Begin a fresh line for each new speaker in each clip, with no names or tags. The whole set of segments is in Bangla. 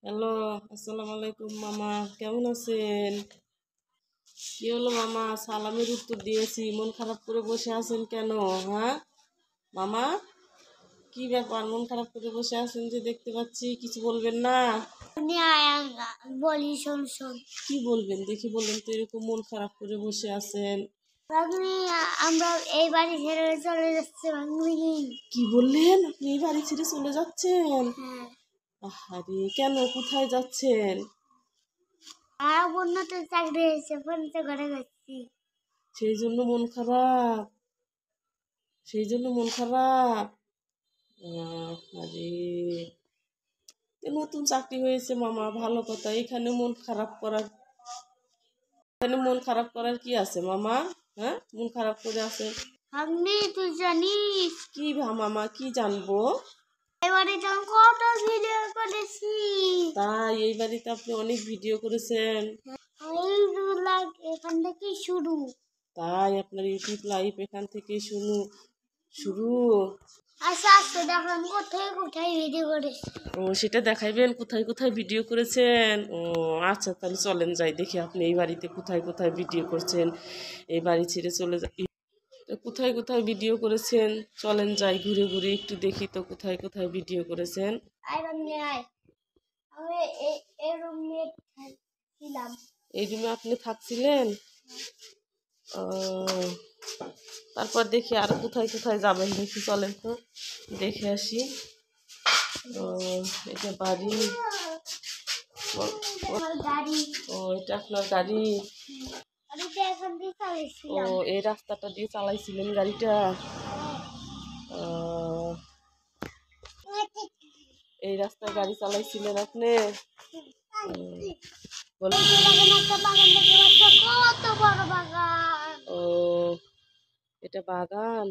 হ্যালো, আসসালামু আলাইকুম মামা, কেমন আছেন? কি হলো মামা, সালামের উত্তর দিয়েছি, মন খারাপ করে বসে আছেন কেন? হ্যাঁ মামা, কি ব্যাপার, মন খারাপ করে বসে আছেন যে দেখতে পাচ্ছি, কিছু বলবেন না?
বলি শোন শোন।
কি বলবেন দেখি, বলবেন তো, এরকম মন খারাপ করে বসে আছেন।
ভাগ্নি, আমরা এই বাড়ি ছেড়ে চলে যাচ্ছে ভাগ্নি।
কি বললেন, আপনি এই বাড়ি ছেড়ে চলে যাচ্ছেন?
হ্যাঁ,
আহারে, কেন, কোথায় যাচ্ছেন?
আর উন্নত চাকরি হয়েছে, ফোনতে ঘরে যাচ্ছি।
সেই জন্য মন খারাপ, সেই জন্য মন খারাপ। আরে, নতুন চাকরি হয়েছে মামা, ভালো কথা। এখানে মন খারাপ করার কি আছে মামা? হ্যাঁ, মন খারাপ করে আছে?
ভাগ্নি, তুই জানিস
কি মামা, কি জানবো?
এবারে যখন কত ভিডিও করেছি।
তাই এই বাড়িতে আপনি অনেক ভিডিও করেছেন?
এইগুলা এখান থেকে শুরু।
তাই আপনার ইউটিউব লাইভ এখান থেকে শুরু?
আচ্ছা আচ্ছা, দেখলাম কোথায় কোথায় ভিডিও করেছি।
ও, সেটা দেখাইবেন, কোথায় কোথায় ভিডিও করেছেন? ও আচ্ছা, তাহলে চলেন যাই দেখি আপনি এই বাড়িতে কোথায় কোথায় ভিডিও করছেন। এই বাড়ি ছেড়ে চলে কোথায় কোথায় ভিডিও করেছেন? চলেন যাই, ঘুরে ঘুরে একটু দেখি তো কোথায় কোথায় ভিডিও করেছেন।
আয় ভাগ্নি আয়, আমি এই রুমে ছিলাম।
এই রুমে আপনি থাকছিলেন? ও, তারপর দেখি আর কোথায় কোথায় যাবেন, দেখি চলেন তো দেখে আসি। ও, এটা বাড়ি।
আমার গাড়ি।
ও, এটা আপনার গাড়ি?
আমি তো এখান দিয়ে
ও,
চালিয়েছিলাম।
এই রাস্তাটা দিয়ে চালাইছিলেন গাড়িটা? ও, এই রাস্তায় গাড়ি চালাইছিলেন আপনি? বলেন।
একটা বাগান দেখতে পাচ্ছ, কত বড় বাগান।
ও, এটা বাগান?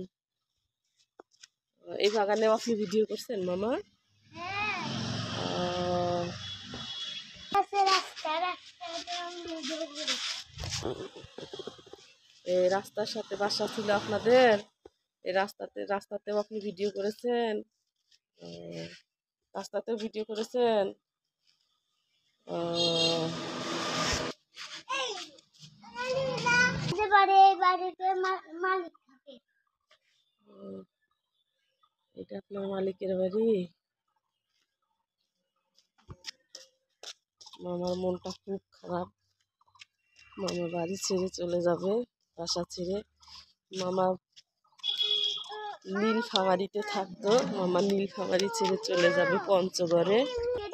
এই বাগানে আপনি ভিডিও করছেন মামা?
হ্যাঁ,
আহ,
রাস্তা রাস্তাতে আমি ভিডিও করি।
এই রাস্তার সাথে বাসা ছিল আপনাদের? এই রাস্তাতেও আপনি ভিডিও করেছেন? আহ, রাস্তাতেও ভিডিও করেছেন? আহ,
এই বাড়িতে মালিক থাকে।
উম, এটা আপনার মালিকের বাড়ি? মামার মনটা খুব খারাপ, মামা বাড়ি ছেড়ে চলে যাবে, বাসা ছেড়ে। মামা নীলফামারীতে থাকতো, মামা নীলফামারী ছেড়ে চলে যাবে পঞ্চগড়ে।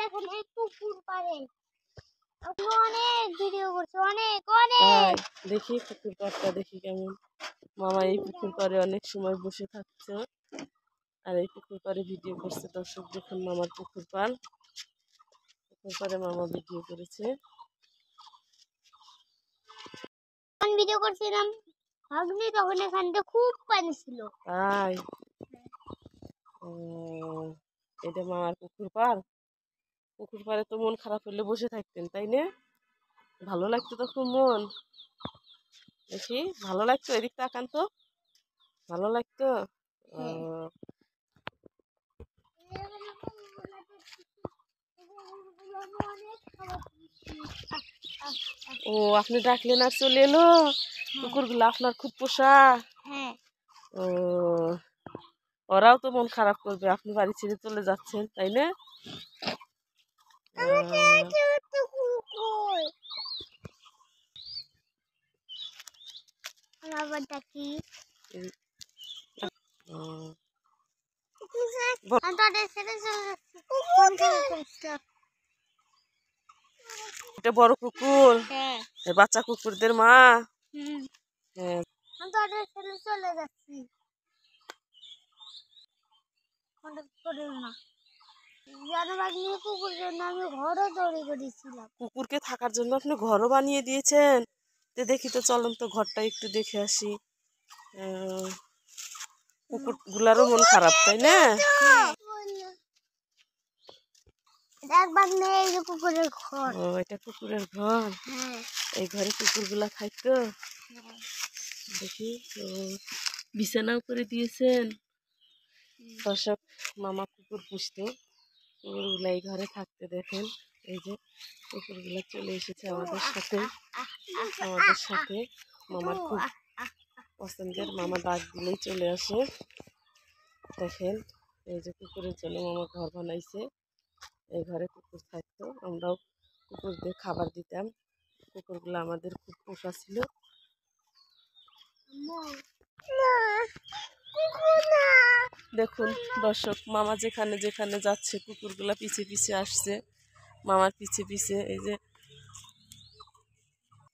দেখুন এই পুকুর পাড়ে আমি অনেক ভিডিও করছি, অনেক অনেক।
তাই, দেখি পুকুর পাড়টা দেখি কেমন। মামা এই পুকুর পাড়ে অনেক সময় বসে থাকছে, আর এই পুকুর পাড়ে ভিডিও করছে। দর্শক দেখুন, মামার পুকুর পাড়ে মামা ভিডিও করেছে।
ভিডিও করছিলাম ভাগ্নি, তখন এখানটা খুব পানি ছিল।
তাই, ও, এটা মামার পুকুর পাড়ে তো মন খারাপ হলে বসে থাকতেন, তাই না? ভালো লাগতো তখন মন, দেখি ভালো লাগতো। এদিক তাকান তো, ভালো লাগতো। ও, ও, আপনি ডাকলেন আর চলে এলো? কুকুরগুলো আপনার খুব পোষা?
হ্যাঁ,
ও, ওরাও তো মন খারাপ করবে, আপনি বাড়ি ছেড়ে চলে যাচ্ছেন, তাই না?
আবার ডাকি।
ও, এটা বড় কুকুর,
হ্যাঁ,
বাচ্চা কুকুরদের মা।
হুম,
হ্যাঁ,
আমি তোদের ছেড়ে চলে যাচ্ছি। হঠাৎ করে না, জানোয়ার নিয়ে কুকুর জন্য আমি ঘরও তৈরি করেছিলাম।
কুকুরকে থাকার জন্য আপনি ঘরও বানিয়ে দিয়েছেন? তো দেখি তো, চলেন তো ঘরটা একটু দেখে আসি। কুকুর গুলারও মন খারাপ, তাই না?
একবার নেই, এই যে কুকুরের ঘর।
ও, এটা কুকুরের ঘর?
হ্যাঁ,
এই ঘরে কুকুরগুলা থাকতো? দেখি। ও, বিছানাও করে দিয়েছেন? দর্শক, মামা কুকুর পুষতো, কুকুরগুলা এই ঘরে থাকতে দেখেন। এই যে কুকুরগুলো চলে এসেছে আমাদের সাথে। মামার খুব পছন্দের, মামা ডাক দিলেই চলে আসে। দেখেন এই যে কুকুরের জন্য মামা ঘর বানাইছে। এই ঘরে কুকুর থাকতো, আমরাও কুকুরদের খাবার দিতাম। কুকুরগুলো আমাদের খুব পোষা ছিল। দেখুন দর্শক, মামা যেখানে যেখানে যাচ্ছে কুকুরগুলা পিছে পিছে আসছে মামার পিছে পিছে। এই যে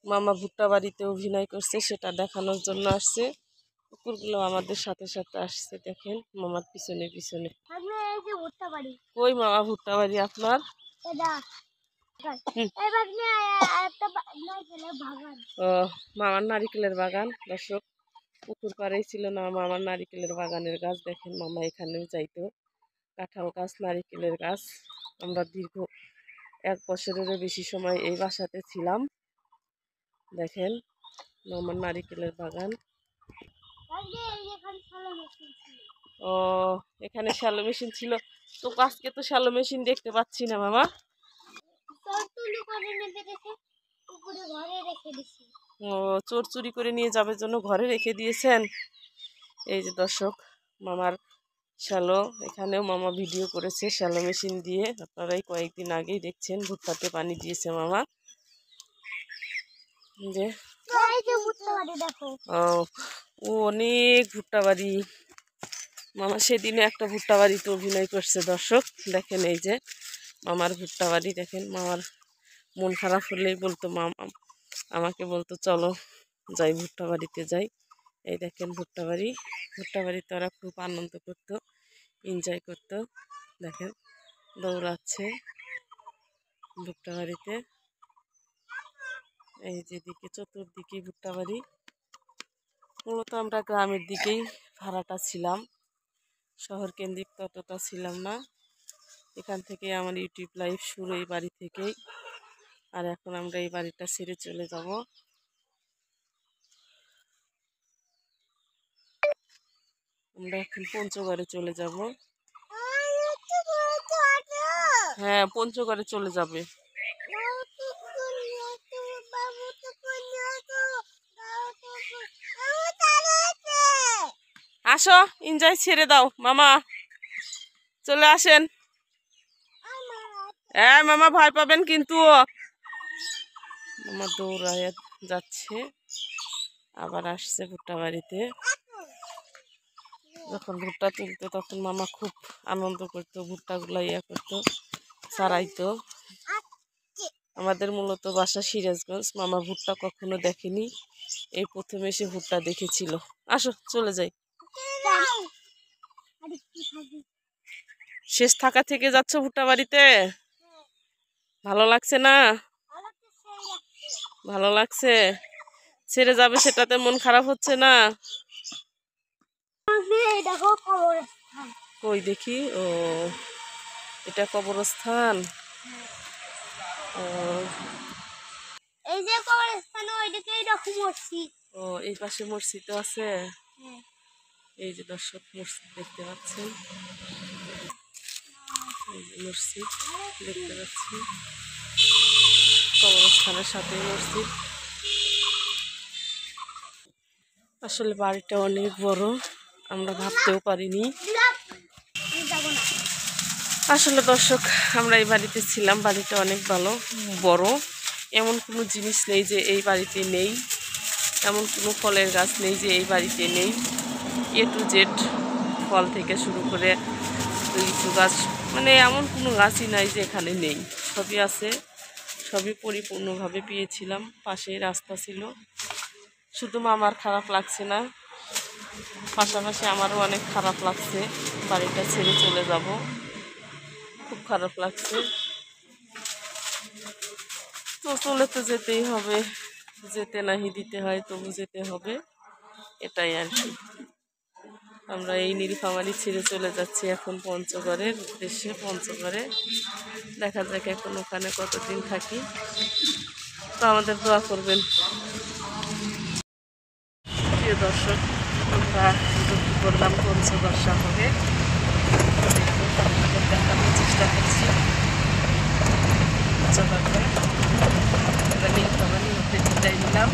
মামা ভুট্টা বাড়িতে অভিনয় করছে, সেটা দেখানোর জন্য আসছে। কুকুরগুলো আমাদের সাথে সাথে আসছে, দেখেন মামার পিছনে পিছনে। কই মামা ভুট্টা বাড়ি আপনার? ও, মামার নারিকেলের বাগান। দর্শক, পুকুর পাড়েই ছিল না মামার নারিকেলের বাগানের গাছ। দেখেন মামা এখানেও যাইতো, কাঁঠাল গাছ, নারিকেলের গাছ। আমরা দীর্ঘ 1 বছরেরও বেশি সময় এই বাসাতে ছিলাম। দেখেন মামার নারিকেলের বাগান। ও, এখানে শ্যালো মেশিন ছিল তো, আজকে তো শ্যালো মেশিন দেখতে পাচ্ছি না মামা। ও, চোর চুরি করে নিয়ে যাবে জন্য ঘরে রেখে দিয়েছেন। এই যে দর্শক, মামার শ্যালো, এখানেও মামা ভিডিও করেছে শ্যালো মেশিন দিয়ে। আপনারা এই কয়েকদিন আগেই দেখছেন ভুট্টাতে পানি দিয়েছে মামা। যে ও অনেক ভুট্টা বাড়ি। মামা সেদিনে একটা ভুট্টা বাড়িতে অভিনয় করছে। দর্শক দেখেন এই যে মামার ভুট্টা বাড়ি। দেখেন মামার মন খারাপ হলেই বলতো, মামা আমাকে বলতো চলো যাই ভুট্টা বাড়িতে যাই। এই দেখেন ভুট্টা বাড়ি। ভুট্টা বাড়িতে ওরা খুব আনন্দ করতো, এনজয় করতো। দেখেন দৌড়াচ্ছে ভুট্টা বাড়িতে। এই যেদিকে চতুর্দিকে ভুট্টা বাড়ি। মূলত আমরা গ্রামের দিকেই ভাড়াটা ছিলাম, শহর কেন্দ্রিক ততটা ছিলাম না। এখান থেকে আমার ইউটিউব লাইভ শুরু এই বাড়ি থেকেই। আর এখন আমরা এই বাড়িটা ছেড়ে চলে যাব। আমরা এখন পঞ্চগড়ে চলে যাব। হ্যাঁ, পঞ্চগড়ে চলে যাবে। আসো, এনজয় ছেড়ে দাও মামা, চলে আসেন। হ্যাঁ মামা, ভয় পাবেন কিন্তু। মামা দৌড়ায় যাচ্ছে, আবার আসছে ভুট্টা বাড়িতে। যখন ভুট্টা তুলতো তখন মামা খুব আনন্দ করতো, ভুট্টাগুলা করতো, ছাড়াইতো। আমাদের মূলত বাসা সিরাজগঞ্জ। মামা ভুট্টা কখনো দেখেনি, এই প্রথমে এসে ভুট্টা দেখেছিল। আসো চলে যাই। শেষ থাকা থেকে যাচ্ছ ভুট্টা বাড়িতে? ভালো লাগছে না? ভালো লাগছে। ছেড়ে যাবে সেটাতে মন খারাপ হচ্ছে না? কই দেখি। ও, এটা কবরস্থান। ও,
এই যে কবরস্থান, ওইদিকে এরকম মসজিদ।
ও, এই পাশে মসজিদও আছে। এই যে দর্শক, মসজিদ দেখতে পাচ্ছেন। এই যে মসজিদ দেখতে পাচ্ছি, কবরস্থানের সাথে মসজিদ। আসলে বাড়িটা অনেক বড়, আমরা ভাবতেও পারিনি। আসলে দর্শক, আমরা এই বাড়িতে ছিলাম, বাড়িটা অনেক ভালো বড়। এমন কোনো জিনিস নেই যে এই বাড়িতে নেই, এমন কোনো ফলের গাছ নেই যে এই বাড়িতে নেই। A to Z, ফল থেকে শুরু করে লিচু গাছ, মানে এমন কোনো গাছই নাই যে এখানে নেই। সবই আছে, সবই পরিপূর্ণভাবে পেয়েছিলাম। পাশেই রাস্তা ছিল। শুধু মামার খারাপ লাগছে না, পাশাপাশি আমারও অনেক খারাপ লাগছে। বাড়িটা ছেড়ে চলে যাব, খুব খারাপ লাগছে। তো চলে তো যেতেই হবে, যেতে নাহি দিতে হয়, তবু যেতে হবে, এটাই আর কি। আমরা এই নীলফামারী ছেড়ে চলে যাচ্ছি এখন পঞ্চগড়ের উদ্দেশ্যে। পঞ্চগড়ে দেখা যাক এখন ওখানে কতদিন থাকি। তো আমাদের দোয়া করবেন। প্রিয় দর্শক, আমরা ঢুকে পড়লাম পঞ্চগড় শহরে। আপনাদের দেখানোর চেষ্টা করছি। নিলাম।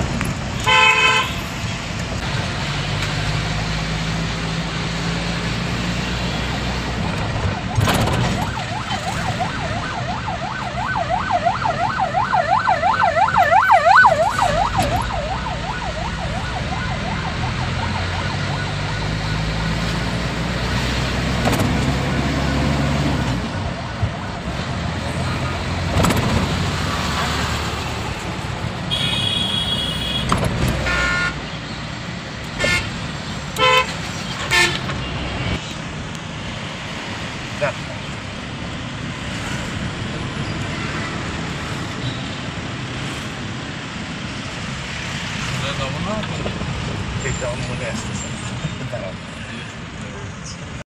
যাক